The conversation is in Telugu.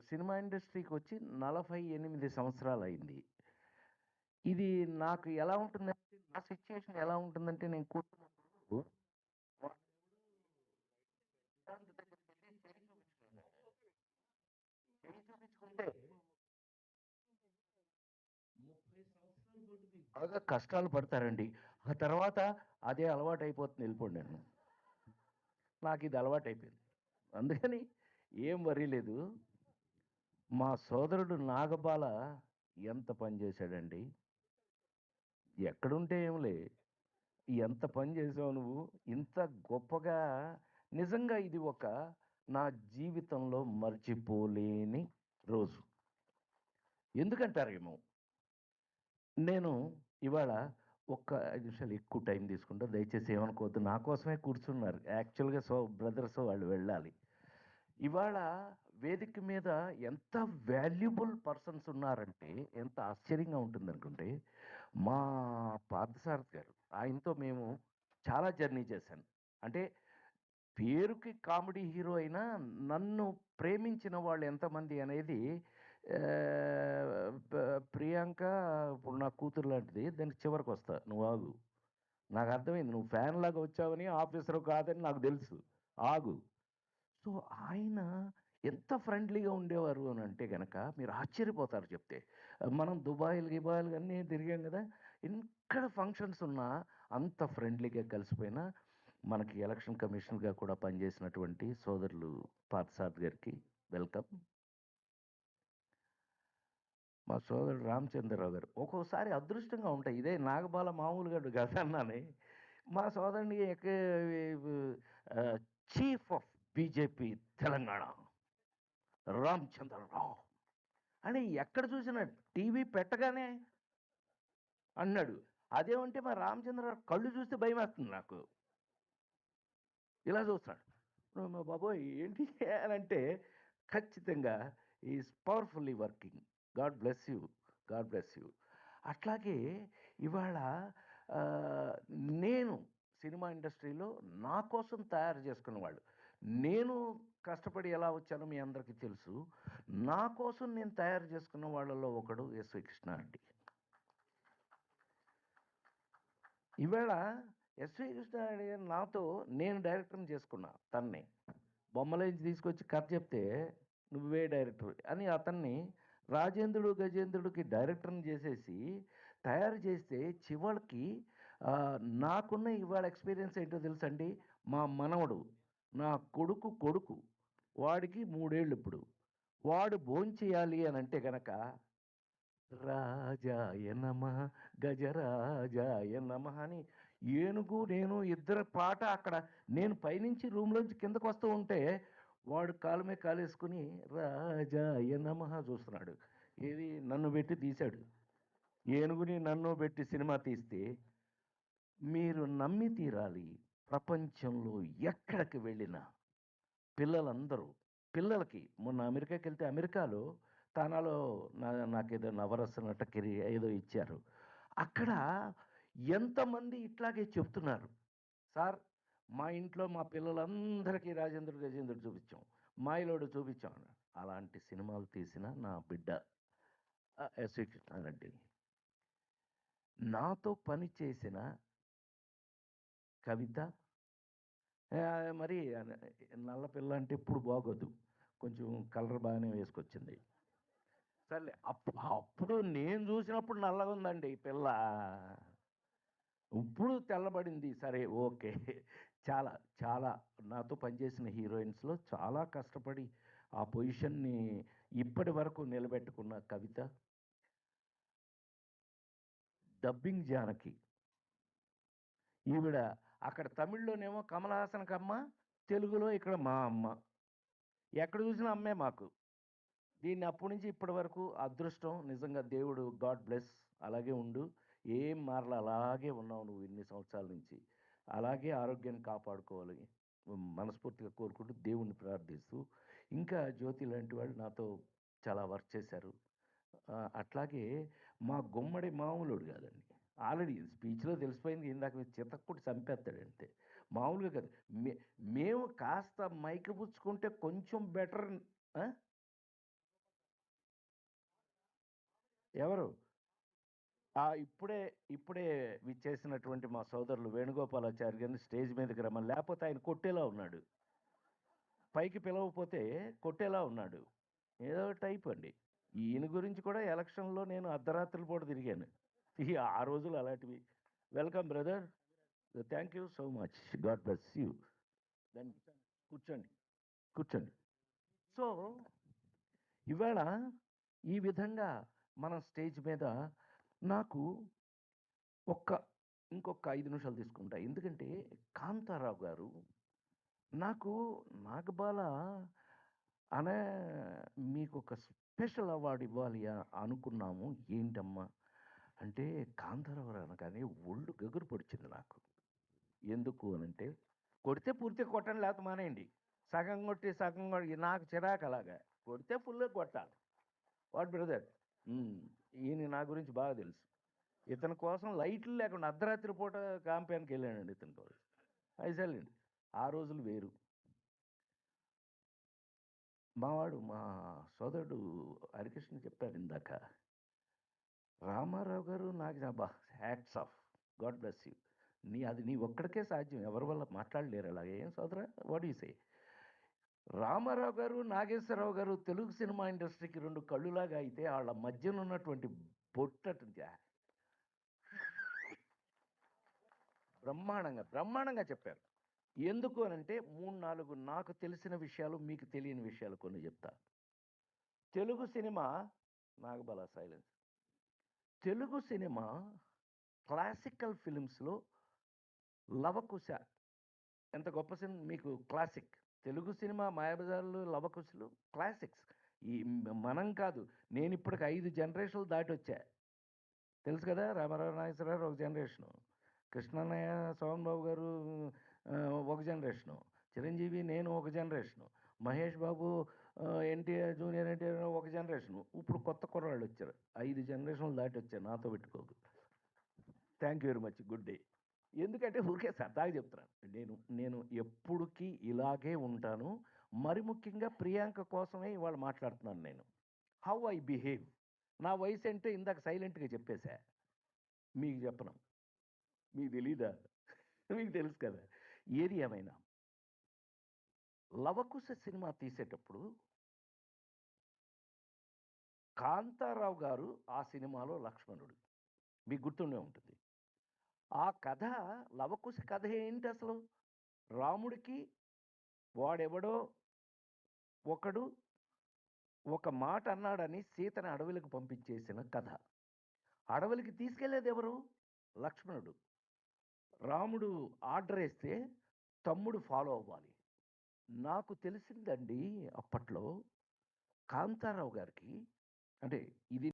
సినిమా ఇండస్ట్రీకి వచ్చి 48 సంవత్సరాలయింది. ఇది నాకు ఎలా ఉంటుందంటే, నా సిట్యుయేషన్ ఎలా ఉంటుందంటే, నేను కూర్చున్నప్పుడు సిద్ధాంత్ దగ్గరికెళ్ళి చేయి చూపించుకుంటే 30 సంవత్సరాల పాటు మీరు బాగా కష్టాలు పడతారండి. ఆ తర్వాత అదే అలవాటయిపోతుంది వెళ్ళిపోండని. నాకిది అలవాటయిపోయింది. అందుకని ఏం వర్రీ లేదు. మా సోదరుడు నాగబాల ఎంత పని చేశాడండి. ఎక్కడుంటే ఏంలే, ఎంత పని చేసావు నువ్వు, ఇంత గొప్పగా. నిజంగా ఇది ఒక నా జీవితంలో మర్చిపోలేని రోజు. ఎందుకంటారేమో, నేను ఇవాళ ఒక్క 5 నిమిషాలు ఎక్కువ టైం తీసుకుంటా, దయచేసి ఏమనుకోవద్దు. నా కోసమే కూర్చున్నారు. యాక్చువల్గా బ్రదర్స్ వాళ్ళు వెళ్ళాలి. ఇవాళ వేదిక మీద ఎంత వాల్యుబుల్ పర్సన్స్ ఉన్నారంటే ఎంత ఆశ్చర్యంగా ఉంటుందనుకుంటే, మా పార్థసారథి గారు, ఆయనతో మేము చాలా జర్నీ చేశాను. అంటే పేరుకి కామెడీ హీరో అయినా నన్ను ప్రేమించిన వాళ్ళు ఎంతమంది అనేది, ప్రియాంక ఇప్పుడు నా కూతురు లాంటిది. దానికి చివరికి వస్తా, నువ్వు ఆగు. నాకు అర్థమైంది, నువ్వు ఫ్యాన్ లాగా వచ్చావని, ఆఫీసర్ కాదని నాకు తెలుసు. ఆగు. సో ఆయన ఎంత ఫ్రెండ్లీగా ఉండేవారు అని అంటే గనక మీరు ఆశ్చర్యపోతారు చెప్తే. మనం దుబాయ్లు గిబాయ్లు అన్నీ తిరిగాం కదా, ఎక్కడ ఫంక్షన్స్ ఉన్నా అంత ఫ్రెండ్లీగా కలిసిపోయినా, మనకి ఎలక్షన్ కమిషనర్గా కూడా పనిచేసినటువంటి సోదరులు పార్థసారథి గారికి వెల్కమ్. మా సోదరుడు రామచంద్రరావు గారు, ఒక్కోసారి అదృష్టంగా ఉంటాయి. ఇదే నాగబాల మామూలుగా కదన్నానే, మా సోదరుని chief of BJP Telangana Ramachandra Rao అని ఎక్కడ చూసినా టీవీ పెట్టగానే అన్నాడు. అదేమంటే మా రామచంద్రరావు కళ్ళు చూస్తే భయం వేస్తుంది నాకు. ఇలా చూస్తాడు. మా బాబోయ్ ఏంటి అని అంటే, ఖచ్చితంగా is powerfully working. God bless you, God bless you. అట్లాగే ఇవాళ ఆ, నేను సినిమా ఇండస్ట్రీలో నా కోసం తయారు చేసుకున్న వాళ్ళు, నేను కష్టపడి ఎలా వచ్చానో మీ అందరికీ తెలుసు. నా కోసం నేను తయారు చేసుకున్న వాళ్ళలో ఒకడు ఎస్వి కృష్ణారెడ్డి. ఈవేళ ఎస్వి కృష్ణారెడ్డి గారు నాతో, నేను డైరెక్టర్ని చేసుకున్నా తన్ని. బొమ్మలేంచి తీసుకొచ్చి కథ చెప్తే నువ్వే డైరెక్టర్ అని అతన్ని రాజేంద్రుడు గజేంద్రుడికి డైరెక్టర్ని చేసేసి తయారు చేస్తే, చివరికి నాకున్న ఇవాళ ఎక్స్పీరియన్స్ ఏంటో తెలుసండి. మా మనవడు, నా కొడుకు కొడుకు, వాడికి 3 ఏళ్ళు ఇప్పుడు. వాడు భోంచేయాలి అని అంటే గనక రాజాయ నమః, గజరాజాయ నమః అని ఏనుగు నేను ఇద్దరు పాట అక్కడ, నేను పైనుంచి రూమ్లోంచి కిందకు వస్తూ ఉంటే వాడు కాలు మీద కాలేసుకుని రాజాయ నమః చూస్తున్నాడు. ఏది నన్ను పెట్టి తీశాడు. ఏనుగుని నన్ను పెట్టి సినిమా తీస్తే మీరు నమ్మి తీరాలి. ప్రపంచంలో ఎక్కడికి వెళ్ళినా పిల్లలందరూ, పిల్లలకి మొన్న అమెరికాకి వెళ్తే అమెరికాలో తానాలో నాకేదో నవరస నటకిరి ఏదో ఇచ్చారు. అక్కడ ఎంతమంది ఇట్లాగే చెప్తున్నారు, సార్ మా ఇంట్లో మా పిల్లలందరికీ రాజేంద్రుడు గజేంద్రుడు చూపించాం, మాయలోడు చూపించాం అన్నాడు. అలాంటి సినిమాలు తీసిన నా బిడ్డ ఎస్వి కృష్ణారెడ్డి. నాతో పని చేసిన కవిత, మరి నల్ల పిల్ల అంటే ఇప్పుడు బాగోదు, కొంచెం కలర్ బాగానే వేసుకొచ్చింది. సర్లే, అప్పుడు నేను చూసినప్పుడు నల్లగా ఉందండి ఈ పిల్ల, ఇప్పుడు తెల్లబడింది. సరే ఓకే. చాలా చాలా నాతో పనిచేసిన హీరోయిన్స్లో చాలా కష్టపడి ఆ పొజిషన్ని ఇప్పటి వరకు నిలబెట్టుకున్న కవిత. డబ్బింగ్ జానకి, ఈవిడ అక్కడ తమిళ్లోనేమో కమల్ హాసన్కి అమ్మ, తెలుగులో ఇక్కడ మా అమ్మ. ఎక్కడ చూసినా అమ్మే మాకు. దీన్ని అప్పటి నుంచి ఇప్పటి వరకు అదృష్టం నిజంగా, దేవుడు గాడ్ బ్లెస్. అలాగే ఉండు, ఏం మారల, అలాగే ఉన్నావు నువ్వు ఇన్ని సంవత్సరాల నుంచి. అలాగే ఆరోగ్యాన్ని కాపాడుకోవాలి మనస్ఫూర్తిగా కోరుకుంటూ, దేవుణ్ణి ప్రార్థిస్తూ. ఇంకా జ్యోతి లాంటి వాళ్ళు నాతో చాలా వర్క్ చేశారు. అట్లాగే మా గుమ్మడి మామూలుడు కాదండి. ఆల్రెడీ స్పీచ్లో తెలిసిపోయింది, ఇందాక మీరు చితక్కుటి చంపేస్తాడు అంతే. మామూలుగా కాదు. మేము కాస్త మైకి పుచ్చుకుంటే కొంచెం బెటర్. ఎవరు? ఇప్పుడే ఇప్పుడే విచ్చేసినటువంటి మా సోదరులు వేణుగోపాలాచారి గారిని స్టేజ్ మీదకి రమ్మని, లేకపోతే ఆయన కొట్టేలా ఉన్నాడు. పైకి పిలవకపోతే కొట్టేలా ఉన్నాడు. ఏదో టైప్ అండి. ఈయన గురించి కూడా ఎలక్షన్‌లో నేను అర్ధరాత్రుల పూట తిరిగాను. ఆ రోజులు అలాంటివి. Welcome brother. Thank you so much. God bless you. Then కూర్చోండి. కూర్చోండి. సో, ఇవాళ ఈ విధంగా మనం స్టేజ్ మీద నాకు ఒక్క ఇంకొక 5 నిమిషాలు తీసుకుంటా. ఎందుకంటే కాంతారావు గారు నాకు నాగబాల అనే మీకొక స్పెషల్ అవార్డ్ ఇవ్వాలి అనుకున్నాము. ఏంటమ్మా అంటే, కాంతారావు అనగానే ఒళ్ళు గగురు పొడిచింది నాకు. ఎందుకు అనంటే, కొడితే పూర్తిగా కొట్టండి, లేకపోతే మానేయండి. సగం కొట్టి సగం కొట్టి నాకు చిరాకు అలాగా. కొడితే ఫుల్‌గా కొట్టాలి. What brother? ఈయన నా గురించి బాగా తెలుసు. ఇతని కోసం లైట్లు లేకుండా అర్ధరాత్రి పూట క్యాంపెయిన్‌కి వెళ్ళానండి ఇతని కోసం. అయిసలేండి. ఆ రోజులు వేరు. మా సోదరుడు హరికృష్ణ చెప్పారు ఇందాక. రామారావు గారు నాకు అబ్బా! Hats off. God bless you. అది నీ ఒక్కడికే సాధ్యం. ఎవరి వల్ల మాట్లాడలేరు అలాగ. ఏం సోదరా? What you say? రామారావు గారు, నాగేశ్వరరావు గారు తెలుగు సినిమా ఇండస్ట్రీకి 2 కళ్ళులాగా అయితే, ఆళ్ళ మధ్యన ఉన్నటువంటి బొట్టటుంది బ్రహ్మాండంగా చెప్పారు. ఎందుకు అనంటే 3, 4 నాకు తెలిసిన విషయాలు, మీకు తెలియని విషయాలు కొన్ని చెప్తా. తెలుగు సినిమా నాగబాల సైలెన్స్. తెలుగు సినిమా క్లాసికల్ ఫిల్మ్స్‌లో 'లవకుశ' ఎంత గొప్ప సినిమా మీకు క్లాసిక్. తెలుగు సినిమా 'మాయాబజార్‌లు', 'లవకుశలు' క్లాసిక్స్. మనం కాదు. నేనిప్పటికి 5 జనరేషన్‌లు దాటొచ్చా. తెలుసు కదా! రామారావు, నాగేశ్వరరావు ఒక జనరేషను. కృష్ణన్నయ్య, సోమన్ బాబు గారు ఒక జనరేషను. చిరంజీవి, నేను ఒక జనరేషను. మహేష్ బాబు, ఎన్టీఆర్, జూనియర్ ఎన్టీఆర్ ఒక జనరేషను. ఇప్పుడు కొత్త కుర్రాళ్ళొచ్చారు. 5 జనరేషన్‌లు దాటొచ్చా. నాతో పెట్టుకోకు. Thank you very much. Good day. ఎందుకంటే ఊరికే సరదాగా చెప్తున్నాను. నేను నేను ఎప్పుడుకి ఇలాగే ఉంటాను. మరి ముఖ్యంగా ప్రియాంక కోసమే ఇవాళ మాట్లాడుతున్నాను నేను. How I behave. నా వయసంటే ఇందాక సైలెంట్‌గా చెప్పేసా. మీకు చెప్పను. మీకు తెలీదా? మీకు తెలుసు కదా! ఏది ఏమైనా 'లవకుశ' సినిమా తీసేటప్పుడు కాంతారావు గారు ఆ సినిమాలో లక్ష్మణుడు. మీకు గుర్తుండే ఉంటుంది. ఆ కథ 'లవకుశ' కథ ఏంటసలు? రాముడికి వాడెవడో ఒకడు ఒక మాట అన్నాడని సీతని అడవులకు పంపించేసిన కథ. అడవులకి తీసుకెళ్ళేదెవరు? లక్ష్మణుడు. రాముడు ఆర్డరేస్తే తమ్ముడు ఫాలో అవ్వాలి. నాకు తెలిసిందండి అప్పట్లో కాంతారావు గారికి, అంటే ఇది